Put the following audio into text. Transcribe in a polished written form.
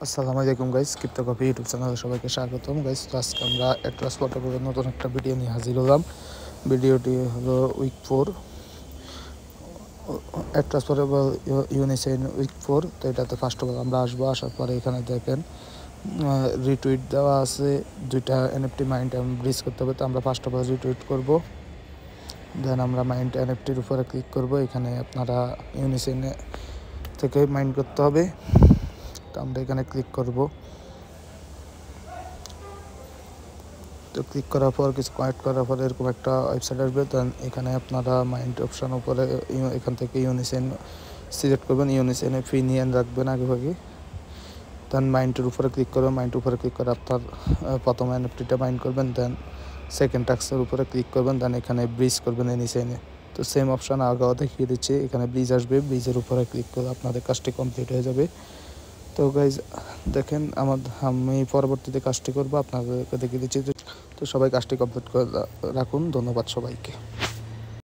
আসসালামু আলাইকুম guys, crypto copy YouTube চ্যানেলে সবাইকে স্বাগতম গাইস। তো আজকে আমরা অ্যাটলাস প্রোটোকলের নতুন একটা ভিডিও নিয়ে হাজির হলাম। ভিডিওটি হলো উইক 4 অ্যাটলাস প্রোটোকল ইউনিসেন উইক 4। তো এটাতে ফার্স্ট অফ অল আমরা আসার পরে এখানে দেখেন রিটুইট দেওয়া আছে, দুইটা এনএফটি মাইন্ড ব্রিজ করতে হবে। তো আমরা ফার্স্ট অফ অল রিটুইট করবো, দেন আমরা মাইন্ড এনএফটির উপরে ক্লিক করব। এখানে আপনারা ইউনিসেনে থেকে মাইন্ড করতে হবে। তো আমরা এখানে ক্লিক করব। তো ক্লিক করার পর কিছু কানেক্ট করার পর এরকম একটা ওয়েবসাইট আসবে। দেন এখানে আপনারা মাইন্ড অপশান উপরে এখান থেকে ইউনিসেন সিলেক্ট করবেন। ইউনিসেনে ফি নিয়ে রাখবেন আগে ভাগে। দেন মাইন্ডের উপরে ক্লিক করবেন। মাইন্ডের উপরে ক্লিক করে আপনার প্রথম এনএফটিটা মাইন্ড করবেন। দেন সেকেন্ড টাস্কের উপরে ক্লিক করবেন। দেন এখানে ব্রিজ করবেন ইউনিসেনে। তো সেম অপশান আগেও দেখিয়ে দিচ্ছি। এখানে ব্রিজ আসবে, ব্রিজের উপরে ক্লিক করে আপনাদের কাজটি কমপ্লিট হয়ে যাবে। তো গাইজ দেখেন আমি পরবর্তীতে কাজটি করবো, আপনাদেরকে দেখিয়ে দিচ্ছি। তো সবাই কাজটি কমপ্লিট করে রাখুন। ধন্যবাদ সবাইকে।